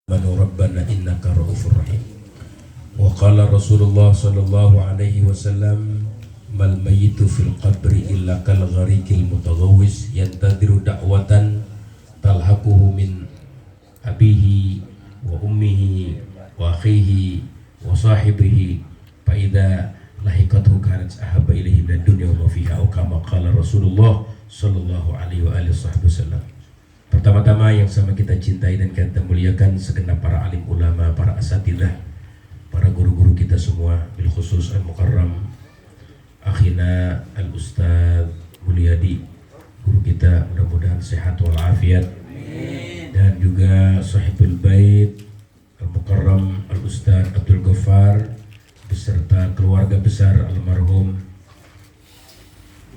Rabbana innaka ra'ufur rahim. Wa qala Rasulullah sallallahu alaihi wasallam mal mayyitu fil qabri illa kal gharikil mutaghawwis yantadiru da'watan talhaquhu min abihi wa ummihi wa akhihi wa sahibihi fa idza lahiqathu kanat ahabba ilaihi min ad-dunya wa ma fiha aw kama qala Rasulullah sallallahu alaihi wa alihi wasallam. Pertama-tama yang sama kita cintai dan kita muliakan segenap para alim ulama, para asatidzah, para guru-guru kita semua, bil khusus al-mukarram akhina al-ustadz Mulyadi, guru kita, mudah-mudahan sehat walafiat, dan juga sahibul bait al-mukarram al-ustadz Abdul Ghaffar beserta keluarga besar almarhum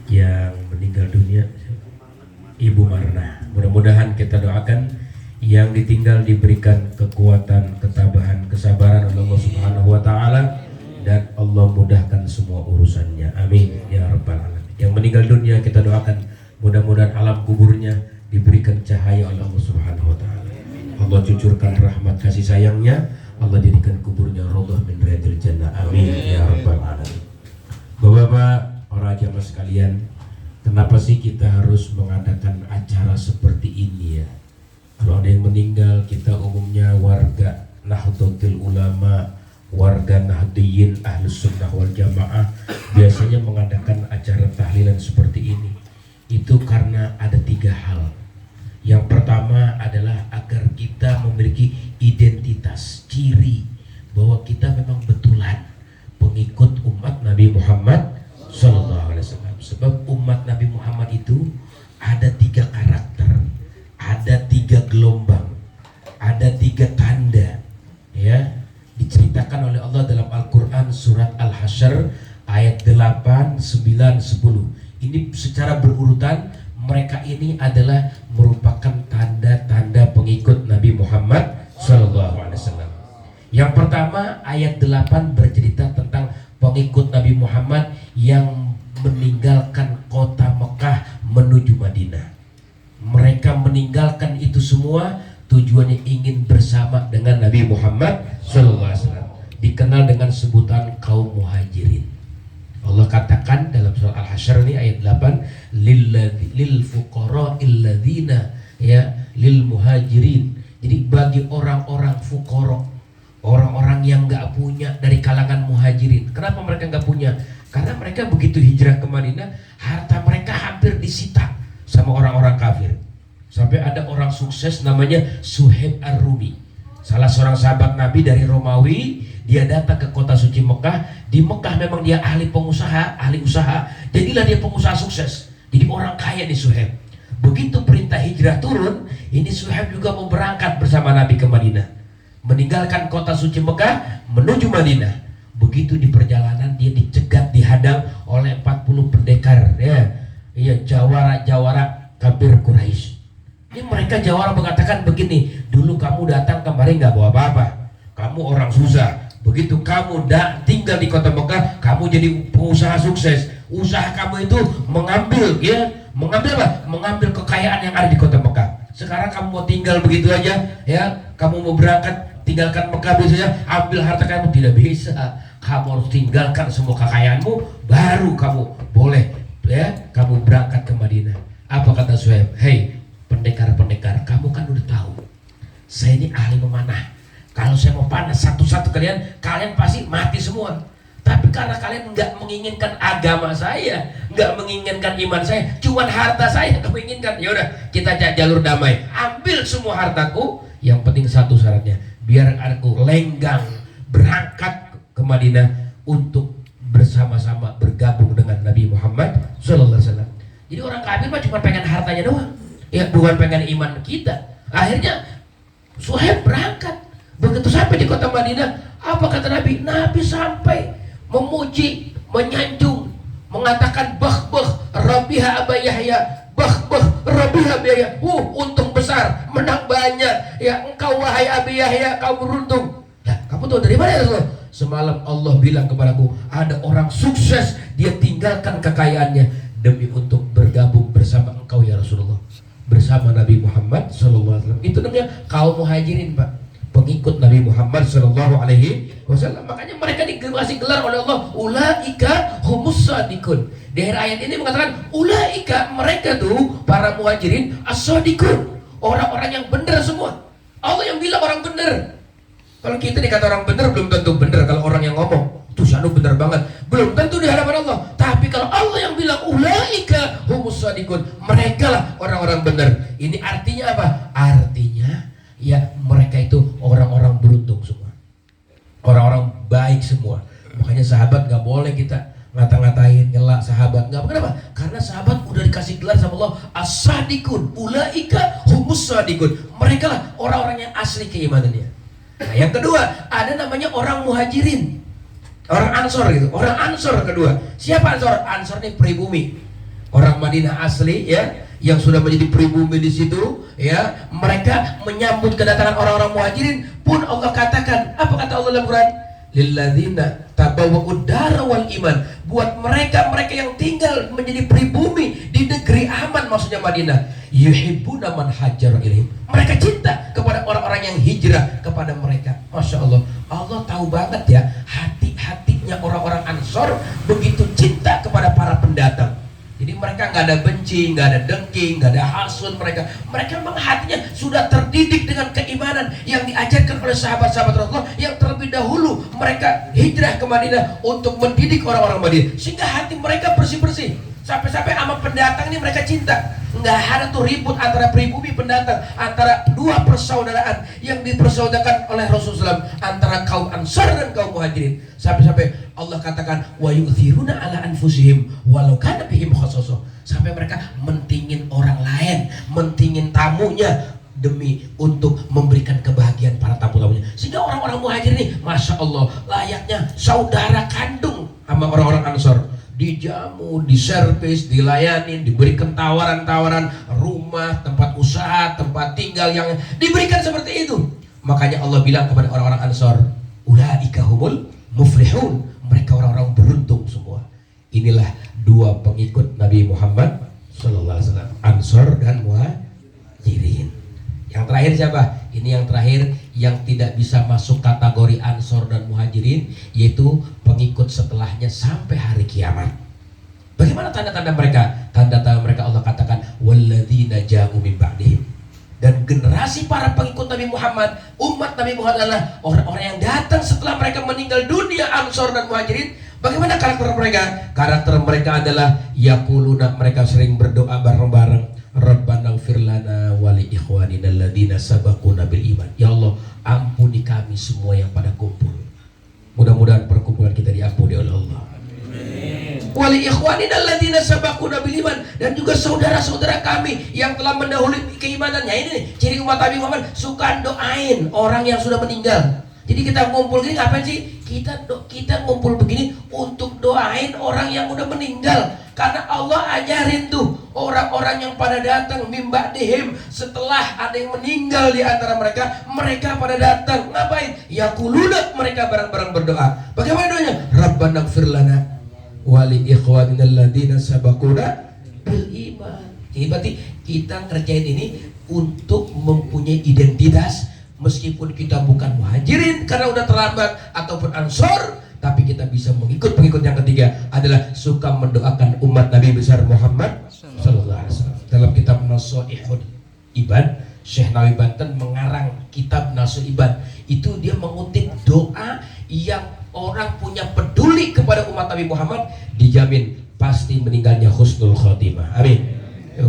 yang meninggal dunia, Ibu Marna. Mudah-mudahan kita doakan yang ditinggal diberikan kekuatan, ketabahan, kesabaran oleh Allah Subhanahu wa taala, dan Allah mudahkan semua urusannya. Amin ya rabbal alamin. Yang meninggal dunia kita doakan mudah-mudahan alam kuburnya diberikan cahaya oleh Allah Subhanahu wa taala. Allah cucurkan rahmat kasih sayangnya, Allah jadikan kuburnya raudhah min riyadil jannah. Amin ya rabbal alamin. Bapak-bapak, para jamaah sekalian, kenapa sih kita harus mengadakan acara seperti ini ya? Kalau ada yang meninggal, kita umumnya warga Nahdlatul Ulama, warga Nahdliyin Ahlus Sunnah wal Jamaah biasanya mengadakan acara tahlilan seperti ini. Itu karena ada 3 hal. Yang pertama adalah agar kita memiliki identitas, ciri bahwa kita memang betulan pengikut umat Nabi Muhammad Sallallahu Alaihi Wasallam. Sebab umat Nabi Muhammad itu ada 3 karakter, ada 3 gelombang, ada 3 tanda, ya, diceritakan oleh Allah dalam Al-Quran surat Al-Hasyr ayat 8, 9, 10. Ini secara berurutan, mereka ini adalah merupakan tanda-tanda pengikut Nabi Muhammad Sallallahu Alaihi Wasallam. Yang pertama, ayat 8 bercerita tentang pengikut Nabi Muhammad yang meninggalkan kota Mekah menuju Madinah. Mereka meninggalkan itu semua tujuannya ingin bersama dengan Nabi Muhammad SAW. Dikenal dengan sebutan kaum muhajirin. Allah katakan dalam surah Al-Hasyr ini ayat 8, lil fuqara illadzina, ya, lil muhajirin. Jadi bagi orang-orang fuqara, orang-orang yang nggak punya dari kalangan muhajirin. Kenapa mereka nggak punya? Karena mereka begitu hijrah ke Madinah, harta mereka hampir disita sama orang-orang kafir. Sampai ada orang sukses namanya Suhaib Ar-Rumi, salah seorang sahabat Nabi dari Romawi. Dia datang ke kota suci Mekah. Di Mekah memang dia ahli pengusaha, ahli usaha. Jadilah dia pengusaha sukses. Jadi orang kaya nih Suhaib. Begitu perintah hijrah turun, ini Suhaib juga mau berangkat bersama Nabi ke Madinah, meninggalkan kota suci Mekah menuju Madinah. Begitu di perjalanan dia dicegat, dihadang oleh 40 pendekar, ya, jawara-jawara kafir Quraisy. Ini mereka jawara mengatakan begini, dulu kamu datang kemari nggak bawa apa-apa, kamu orang susah. Begitu kamu tinggal di kota Mekah, kamu jadi pengusaha sukses. Usaha kamu itu mengambil apa? Mengambil kekayaan yang ada di kota Mekah. Sekarang kamu mau tinggal begitu aja, ya, kamu mau berangkat tinggalkan Mekah biasanya, ambil harta kamu, tidak bisa. Kamu harus tinggalkan semua kekayaanmu, baru kamu boleh, ya, kamu berangkat ke Madinah. Apa kata Suhaib? Hei pendekar-pendekar, kamu kan udah tahu saya ini ahli memanah. Kalau saya mau panah satu-satu kalian pasti mati semua. Tapi karena kalian nggak menginginkan agama saya, nggak menginginkan iman saya, cuman harta saya kamu inginkan, ya udah kita jalur damai, ambil semua hartaku. Yang penting satu syaratnya, biar aku lenggang berangkat ke Madinah untuk bersama-sama bergabung dengan Nabi Muhammad Sallallahu Alaihi Wasallam. Jadi orang kafir mah cuma pengen hartanya doang, ya, bukan pengen iman kita. Akhirnya Suhaib berangkat. Begitu sampai di kota Madinah, apa kata Nabi? Nabi sampai memuji, menyanjung, mengatakan bah Rabiha Aba Yahya, bah Rabiha Aba Yahya. Untung besar, menang banyak. Ya, engkau wahai Abi Yahya, kau beruntung. Ya, kamu tahu dari mana ya Rasulullah? Semalam Allah bilang kepadaku, ada orang sukses, dia tinggalkan kekayaannya demi untuk bergabung bersama engkau ya Rasulullah, bersama Nabi Muhammad SAW. Itu namanya kaum muhajirin, Pak. pengikut Nabi Muhammad Shallallahu Alaihi Wasallam. Makanya mereka dikasih gelar oleh Allah, ulaika humus shadiqun. Di akhir ayat ini mengatakan ulaika, mereka tuh para muhajirin as-shadiqun, orang-orang yang benar semua. Allah yang bilang orang benar. Kalau kita dikata orang benar, belum tentu benar. Kalau orang yang ngomong tuh Syanu benar banget, belum tentu di hadapan Allah. Tapi kalau Allah yang bilang ulaika humus shadiqun, mereka lah orang-orang benar. Ini artinya apa? Artinya ya mereka itu orang-orang beruntung semua, orang-orang baik semua. Makanya sahabat nggak boleh kita ngata-ngatain, nyela sahabat. Nggak, kenapa? Karena sahabat udah dikasih gelar sama Allah as-shadiqun, ulaika humus shadiqun, mereka lah orang-orang yang asli keimanannya. Nah yang kedua ada namanya orang muhajirin, orang ansor gitu. Orang ansor kedua, siapa ansor? Ansor ini pribumi, orang Madinah asli ya, yang sudah menjadi pribumi di situ ya. Mereka menyambut kedatangan orang-orang muhajirin pun Allah katakan, apa kata Allah dalam Quran? Lilladzina tabawwa'ud dara wal iman, buat mereka yang tinggal menjadi pribumi di negeri aman, maksudnya Madinah, yuhibbuna man hajjara ilaihim, mereka cinta kepada orang-orang yang hijrah kepada mereka. Masya Allah, Allah tahu banget ya hati-hatinya orang-orang Ansor, begitu cinta kepada para pendatang. Jadi mereka nggak ada benci, nggak ada dengki, nggak ada hasud. Mereka memang hatinya sudah terdidik dengan keimanan yang diajarkan oleh sahabat-sahabat Rasulullah yang terlebih dahulu mereka hijrah ke Madinah untuk mendidik orang-orang Madinah, sehingga hati mereka bersih-bersih. Sampai-sampai sama pendatang ini mereka cinta. Nggak ada tuh ribut antara pribumi pendatang, antara dua persaudaraan yang dipersaudarakan oleh Rasulullah SAW, antara kaum Ansar dan kaum Muhajirin. Sampai-sampai Allah katakan wa yu'thiruna ala anfusihim walau kana bihim khassasah. Sampai mereka mentingin orang lain, mentingin tamunya demi untuk memberikan kebahagiaan para tamu-tamunya. Sehingga orang-orang Muhajirin ini, Masya Allah, layaknya saudara kandung sama orang-orang Ansar. Dijamu, diservis, dilayani, diberikan tawaran-tawaran rumah, tempat usaha, tempat tinggal yang diberikan seperti itu. Makanya Allah bilang kepada orang-orang Ansar, ulaika humul muflihun, mereka orang-orang beruntung semua. Inilah dua pengikut Nabi Muhammad sallallahu alaihi wasallam, Ansar dan Muhajirin. Yang terakhir siapa? Ini yang terakhir yang tidak bisa masuk kategori Ansor dan Muhajirin, yaitu pengikut setelahnya sampai hari kiamat. Bagaimana tanda-tanda mereka? Tanda-tanda mereka Allah katakan walladzina ja'u min ba'dihim. Dan generasi para pengikut Nabi Muhammad, umat Nabi Muhammad adalah orang-orang yang datang setelah mereka meninggal dunia, Ansor dan Muhajirin. Bagaimana karakter mereka? Karakter mereka adalah yaquluna, mereka sering berdoa bareng-bareng, Rabbana ighfir lana wa li ikhwanina alladziina sabaquna bil iman. Ya Allah, ampuni kami semua yang pada kumpul. Mudah-mudahan perkumpulan kita diampuni oleh Allah. Amin. Wa li ikhwanina alladziina sabaquna bil iman, dan juga saudara-saudara kami yang telah mendahului keimanannya. Ini nih, ciri umat Nabi Muhammad, suka doain orang yang sudah meninggal. Jadi kita ngumpul gini ngapain sih? Kita ngumpul begini untuk doain orang yang udah meninggal. Karena Allah ajarin tuh orang-orang yang pada datang mimba dihim, setelah ada yang meninggal di antara mereka, mereka pada datang ngapain? Yaquluna, mereka bareng-bareng berdoa. Bagaimana doanya? Rabbana ighfir lana wa li ikhwanina alladziina sabaquna bil iman. Jadi berarti kita ngerjain ini untuk mempunyai identitas. Meskipun kita bukan Muhajirin karena udah terlambat, ataupun Ansor, tapi kita bisa mengikut pengikut yang ketiga adalah suka mendoakan umat Nabi besar Muhammad sallallahu alaihi wasallam. Dalam kitab Nasuihul Ibad, Syekh Nawawi Banten mengarang kitab Nasuihul Ibad. Itu dia mengutip doa yang orang punya peduli kepada umat Nabi Muhammad dijamin pasti meninggalnya husnul khotimah. Amin.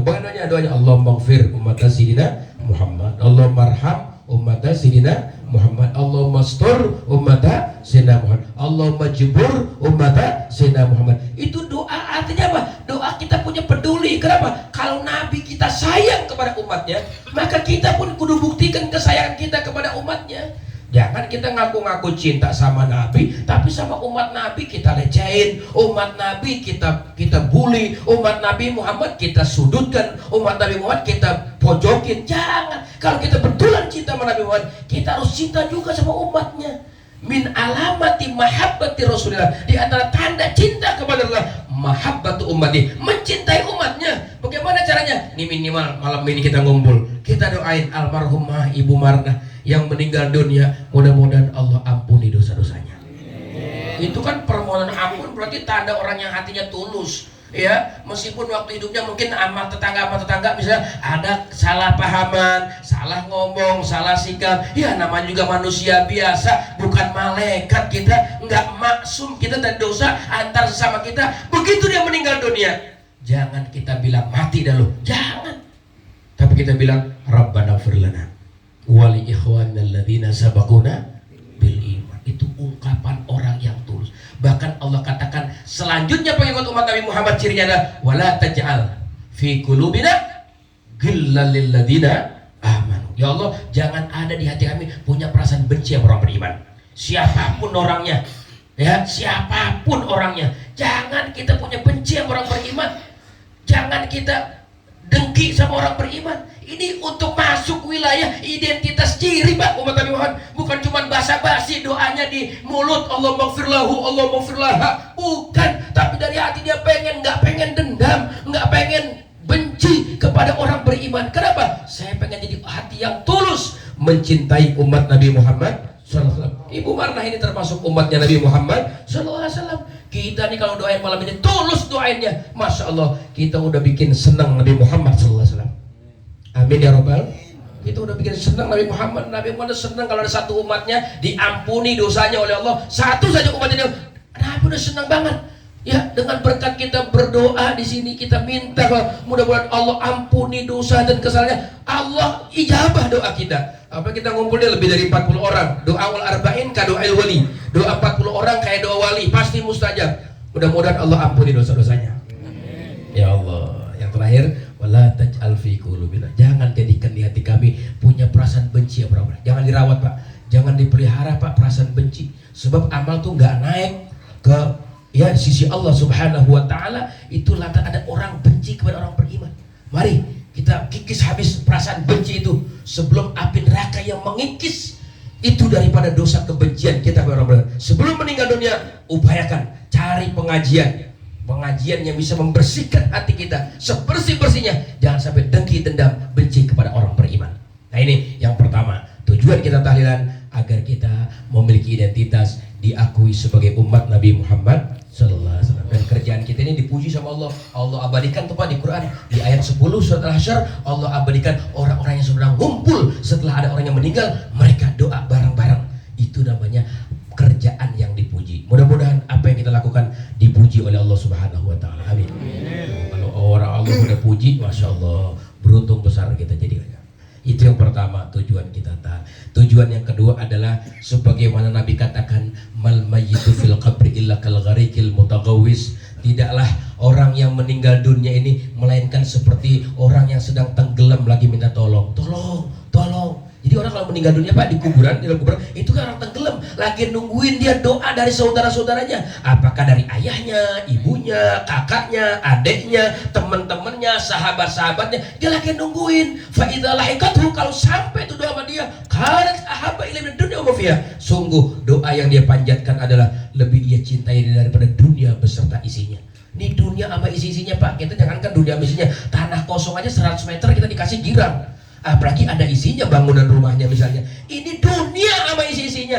Bagaimana doanya? Allahumma ighfir umat Sayyidina Muhammad, Allahumma arham umat Sayyidina Muhammad, Allahumma astur umat Sayyidina Muhammad, Allahumma jibur umat Sayyidina Muhammad. Itu doa, artinya apa? Doa kita punya peduli. Kenapa? Kalau Nabi kita sayang kepada umatnya, maka kita pun kudu buktikan kesayangan kita kepada umatnya. Jangan kita ngaku-ngaku cinta sama Nabi, tapi sama umat Nabi kita lecehin, umat Nabi kita bully, umat Nabi Muhammad kita sudutkan, umat Nabi Muhammad kita pojokin. Jangan. Kalau kita betulan cinta sama Nabi Muhammad, kita harus cinta juga sama umatnya. Min alamati mahabbati Rasulillah, di antara tanda cinta kepada Allah, mahabbatu ummati, mencintai umatnya. Bagaimana caranya? Ini minimal malam ini kita ngumpul, kita doain almarhumah Ibu Marna, yang meninggal dunia, mudah-mudahan Allah ampuni dosa-dosanya. Itu kan permohonan ampun berarti tanda orang yang hatinya tulus. Ya, meskipun waktu hidupnya mungkin sama tetangga misalnya ada salah pahaman, salah ngomong, salah sikap, ya namanya juga manusia biasa, bukan malaikat, kita nggak maksum, kita dari dosa antar sesama kita. Begitu dia meninggal dunia, jangan kita bilang mati dah lo, jangan, tapi kita bilang Rabbana ighfir lana wa li ikhwanina alladziina sabaquna bil iman. Itu ungkapan orang yang tulus. Bahkan Allah katakan selanjutnya pengikut umat Nabi Muhammad cirinya adalah wala taj'al fi qulubina ghillal lil ladzina amanu. Ya Allah, jangan ada di hati kami punya perasaan benci sama orang beriman. Siapapun orangnya, ya, siapapun orangnya, jangan kita punya benci sama orang beriman. Jangan kita dengki sama orang beriman. Ini untuk masuk wilayah identitas ciri Pak umat Nabi Muhammad. Bukan cuma basa-basi doanya di mulut Allah maghfirlahu, Allah maghfirlaha. Bukan, tapi dari hati dia nggak pengen dendam, nggak pengen benci kepada orang beriman. Kenapa? Saya pengen jadi hati yang tulus mencintai umat Nabi Muhammad SAW. Ibu Marnah ini termasuk umatnya Nabi Muhammad SAW. Kita nih kalau doain malam ini tulus doainnya, Masya Allah, kita udah bikin senang Nabi Muhammad SAW. Amin ya Rabbal. Kita udah bikin senang Nabi Muhammad. Nabi Muhammad senang kalau ada satu umatnya diampuni dosanya oleh Allah. Satu saja umatnya, Nabi udah senang banget. Ya, dengan berkat kita berdoa di sini, kita minta mudah-mudahan Allah ampuni dosa dan kesalahannya. Allah ijabah doa kita. Apa kita ngumpulnya lebih dari 40 orang. Doa wal arba'in ka doa wali. Doa 40 orang kayak doa wali, pasti mustajab. Mudah-mudahan Allah ampuni dosa-dosanya. Ya Allah. Yang terakhir, wala taj'al fi qulubina. Jangan jadikan di hati kami punya perasaan benci ya orang. Jangan dirawat Pak. Jangan dipelihara Pak perasaan benci. Sebab amal tuh nggak naik ke ya sisi Allah Subhanahu wa taala itu lantaran ada orang benci kepada orang beriman. Mari kita kikis habis perasaan benci itu sebelum api neraka yang mengikis itu daripada dosa kebencian kita kepada orang beriman. Sebelum meninggal dunia, upayakan cari pengajian yang bisa membersihkan hati kita sebersih-bersihnya. Jangan sampai dengki, dendam, benci kepada orang beriman. Nah ini yang pertama, tujuan kita tahlilan agar kita memiliki identitas diakui sebagai umat Nabi Muhammad Sallallahu Alaihi Wasallam. Dan kerjaan kita ini dipuji sama Allah. Allah abadikan tuh Pak di Quran di ayat 10 surat Al-Hasyr. Allah abadikan orang-orang yang sedang ngumpul setelah ada orang yang meninggal, mereka doa bareng-bareng. Itu namanya kerjaan yang dipuji. Mudah-mudahan apa yang kita lakukan dipuji oleh Allah Subhanahu wa taala. Amin. Kalau orang Allah udah puji, Masya Allah, beruntung besar kita jadi. Itu yang pertama, tujuan kita. Tujuan yang kedua adalah sebagaimana Nabi katakan, mal mayyitu fil qabri illa kal gharikil mutaghawwis. Tidaklah orang yang meninggal dunia ini melainkan seperti orang yang sedang tenggelam lagi minta tolong. Tolong. Jadi orang kalau meninggal dunia Pak di dalam kuburan itu kan orang tenggelam, lagi nungguin dia doa dari saudara-saudaranya. Apakah dari ayahnya, ibunya, kakaknya, adiknya, teman-temannya, sahabat-sahabatnya, dia lagi nungguin. Fa idza lahiqathu, kalau sampai itu doa sama dia, kanat ahabba ilaihi min dunya wa fiha. Sungguh doa yang dia panjatkan adalah lebih dia cintai daripada dunia beserta isinya. Ini dunia sama isi-isinya Pak. Kita jangankan dunia sama isinya, tanah kosong aja 100 meter kita dikasih girang. Apalagi ada isinya bangunan rumahnya misalnya. Ini dunia sama isi-isinya.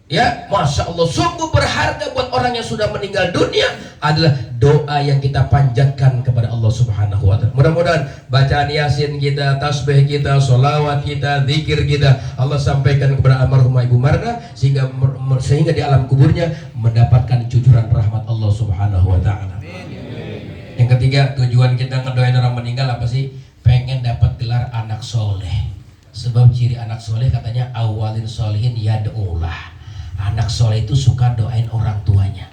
Ya, Masya Allah, sungguh berharga buat orang yang sudah meninggal dunia adalah doa yang kita panjatkan kepada Allah Subhanahu wa taala. Mudah-mudahan bacaan Yasin kita, tasbih kita, sholawat kita, zikir kita Allah sampaikan kepada almarhumah Ibu Marnah sehingga di alam kuburnya mendapatkan cucuran rahmat Allah Subhanahu wa taala. Yang ketiga, tujuan kita ngedoain orang meninggal apa sih? Pengen dapat gelar anak soleh. Sebab ciri anak soleh katanya awalin solehin yad'ulah. Anak soleh itu suka doain orang tuanya.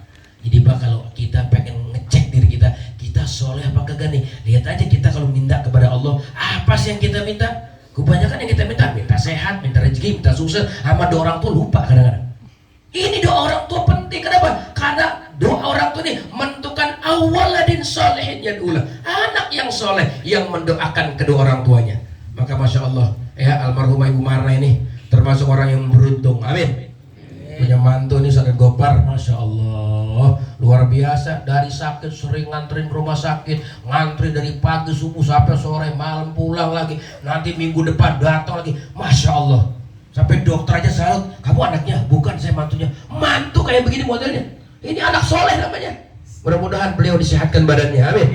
Jadi Pak, kalau kita pengen ngecek diri kita, kita soleh apa kagak nih? Lihat aja kita kalau minta kepada Allah, apa sih yang kita minta? Kebanyakan yang kita minta sehat, minta rezeki, minta sukses, sama doa orang tua lupa kadang-kadang. Ini doa orang tua penting. Kenapa? Karena doa orang tua ini menentukan awaladin solehin yad'ulah. Anak yang soleh yang mendoakan kedua orang tuanya. Maka Masya Allah, ya almarhumah Ibu Marnah ini termasuk orang yang beruntung. Amin. Punya mantu ini Ustaz Gopar, Masya Allah, luar biasa. Dari sakit sering nganterin ke rumah sakit, ngantri dari pagi subuh sampai sore, malam pulang lagi, nanti minggu depan datang lagi. Masya Allah, Sampai dokter aja salut, kamu anaknya? Bukan, saya mantunya. Mantu kayak begini modelnya. Ini anak soleh namanya. Mudah-mudahan beliau disehatkan badannya, amin.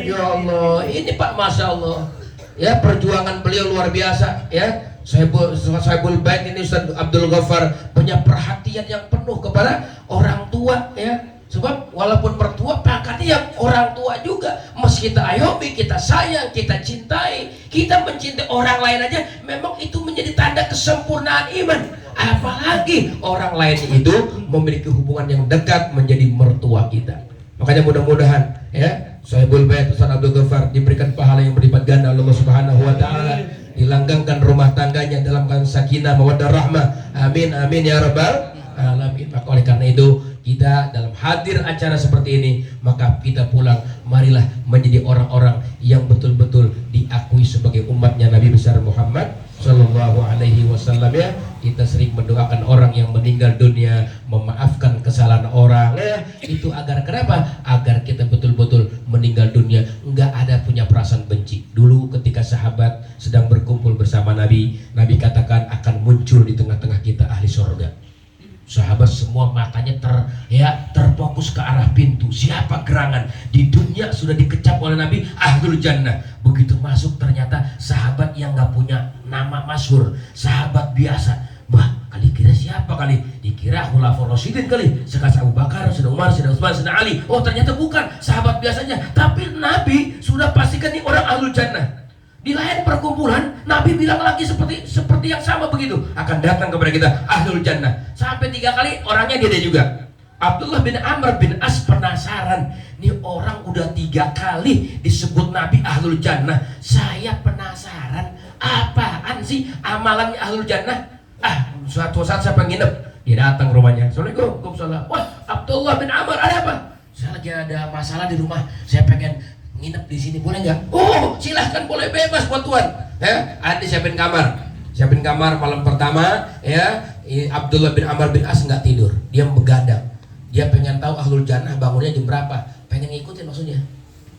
Ya Allah, ini Pak, Masya Allah. Ya, perjuangan beliau luar biasa. Ya, Sahibul Bait ini Ustaz Abdul Ghaffar punya perhatian yang penuh kepada orang tua, ya. Sebab walaupun mertua pangkatnya yang orang tua juga, mesti kita ayomi, kita sayang, kita cintai, kita mencintai orang lain aja, memang itu menjadi tanda kesempurnaan iman. Apalagi orang lain itu memiliki hubungan yang dekat menjadi mertua kita. Makanya mudah-mudahan ya Sahibul Bait Ustaz Abdul Ghaffar diberikan pahala yang berlipat ganda oleh Allah Subhanahu wa taala, dilanggengkan rumah tangganya dalam keadaan sakinah mawaddah rahmah. Amin amin ya rabbal alamin. Maka oleh karena itu kita dalam hadir acara seperti ini, maka kita pulang marilah menjadi orang-orang yang betul-betul diakui sebagai umatnya Nabi besar Muhammad Sallallahu Alaihi Wasallam. Ya, kita sering mendoakan orang yang meninggal dunia, memaafkan kesalahan orang, ya, itu agar kenapa? Agar kita betul-betul meninggal dunia nggak ada punya perasaan benci. Dulu ketika sahabat sedang berkumpul bersama Nabi, Nabi katakan akan muncul di tengah-tengah kita ahli surga. Sahabat semua matanya terfokus ke arah pintu. Siapa gerangan di dunia sudah dikecap oleh Nabi ahlul jannah. Begitu masuk ternyata sahabat yang nggak punya nama masyhur, sahabat biasa. Wah, kali kira siapa kali? Dikira khulafaur rasyidin kali. Sekelas Abu Bakar, Sayyidina Umar, Sayyidina Utsman, Sayyidina Ali. Oh, ternyata bukan, sahabat biasanya. Tapi Nabi sudah pastikan ini orang ahlul jannah. Di lain perkumpulan, Nabi bilang lagi seperti yang sama begitu, akan datang kepada kita ahlul jannah. Sampai 3 kali orangnya dia juga. Abdullah bin Amr bin As penasaran, nih orang udah 3 kali disebut Nabi ahlul jannah. Saya penasaran, apaan sih amalannya ahlul jannah? Suatu saat saya penginep, dia datang ke rumahnya. Assalamualaikum, waalaikumsalam. Wah, Abdullah bin Amr, ada apa? Saya lagi ada masalah di rumah, saya pengen nginep di sini, boleh nggak? Oh, silahkan, boleh, bebas buat tuan. Ya, Andi siapin kamar malam pertama. Ya, Abdullah bin Amr bin As nggak tidur, dia begadang. Dia pengen tahu ahlul jannah bangunnya jam berapa, pengen ngikutin maksudnya.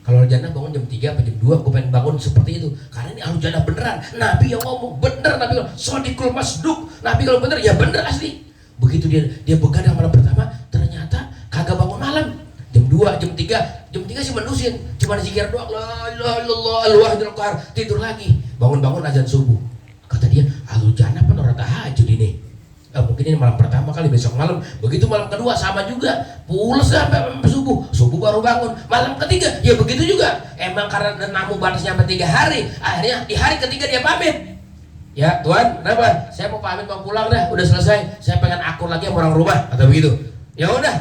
Kalau ahlul jannah bangun jam 3 atau jam 2, gue pengen bangun seperti itu. Karena ini ahlul jannah beneran. Nabi yang ngomong bener, Nabi ngomong shodiqul masduq. Nabi kalau bener ya bener asli. Begitu dia begadang malam pertama, ternyata kagak bangun malam. Jam 2, jam 3 sih menusin, cuma zikir doang, la ilaha illallah al-wahidul qahar, tidur lagi. Bangun-bangun azan subuh. Kata dia, ahlul jannah kan orang tahajud ini. Mungkin ini malam pertama kali, besok malam. Begitu malam kedua sama juga, pulas sampai subuh baru bangun. Malam ketiga ya begitu juga. Emang karena namu batasnya sampai 3 hari, akhirnya di hari ketiga dia pamit. Ya Tuhan, kenapa? Saya mau pamit, mau pulang dah, udah selesai. Saya pengen akur lagi sama orang rumah, atau begitu. Ya udah,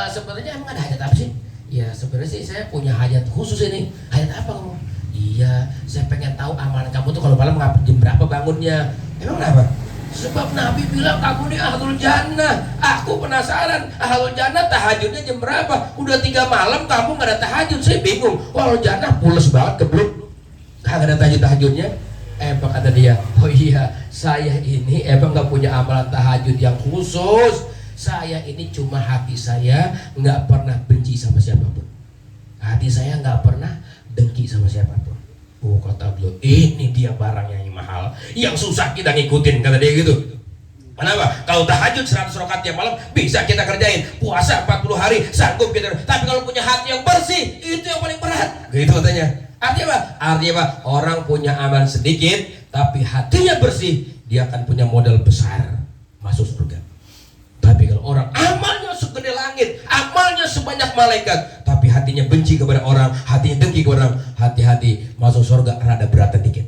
sebenarnya emang ada hajat apa sih? Ya sebenarnya sih saya punya hajat khusus ini. Hajat apa kamu? Iya, saya pengen tahu amalan kamu tuh kalau malam jam berapa bangunnya. Emang kenapa? Sebab Nabi bilang kamu nih ahlul jannah. Aku penasaran, ahlul jannah tahajudnya jam berapa? Udah 3 malam kamu gak ada tahajud. Saya bingung. Wah, ahlul jannah pules banget kebluk, gak ada tahajudnya. Emang kata dia, oh iya, saya ini emang gak punya amalan tahajud yang khusus. Saya ini cuma hati saya nggak pernah benci sama siapapun. Hati saya nggak pernah dengki sama siapapun. Oh, kata beliau, ini dia barangnya yang mahal, yang susah kita ngikutin, kata dia gitu. Kenapa? Kalau tahajud 100 rakaat tiap malam bisa kita kerjain, puasa 40 hari sanggup kita. Tapi kalau punya hati yang bersih, itu yang paling berat. Gitu katanya. Artinya apa? Artinya apa? Orang punya amal sedikit, tapi hatinya bersih, dia akan punya modal besar masuk surga. Tapi kalau orang amalnya segede langit, amalnya sebanyak malaikat, tapi hatinya benci kepada orang, hatinya dengki kepada orang, hati-hati, masuk surga rada beratan dikit.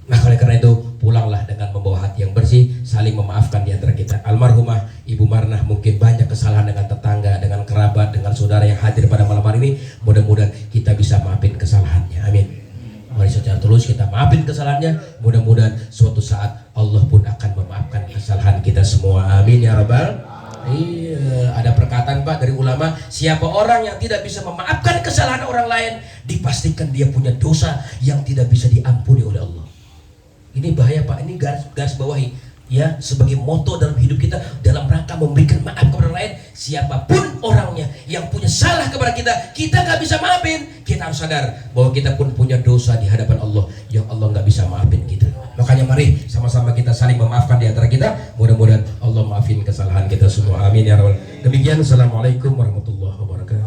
Nah, oleh karena itu pulanglah dengan membawa hati yang bersih, saling memaafkan di antara kita. Almarhumah Ibu Marnah mungkin banyak kesalahan dengan tetangga, dengan kerabat, dengan saudara yang hadir pada malam hari ini. Mudah-mudahan kita bisa maafin kesalahannya. Amin. Mari secara tulus kita maafin kesalahannya. Mudah-mudahan suatu saat Allah pun akan memaafkan kesalahan kita semua. Amin ya rabbal. Iya, ada perkataan Pak dari ulama, siapa orang yang tidak bisa memaafkan kesalahan orang lain, dipastikan dia punya dosa yang tidak bisa diampuni oleh Allah. Ini bahaya Pak, ini garis bawahi ya, sebagai moto dalam hidup kita dalam rangka memberikan maaf kepada orang lain. Siapapun orangnya yang punya salah kepada kita gak bisa maafin. Kita harus sadar bahwa kita pun punya dosa di hadapan Allah yang Allah gak bisa maafin kita. Makanya mari sama-sama kita saling memaafkan di antara kita. Mudah-mudahan Allah maafin kesalahan kita semua. Amin ya rabbal. Demikian, assalamualaikum warahmatullahi wabarakatuh.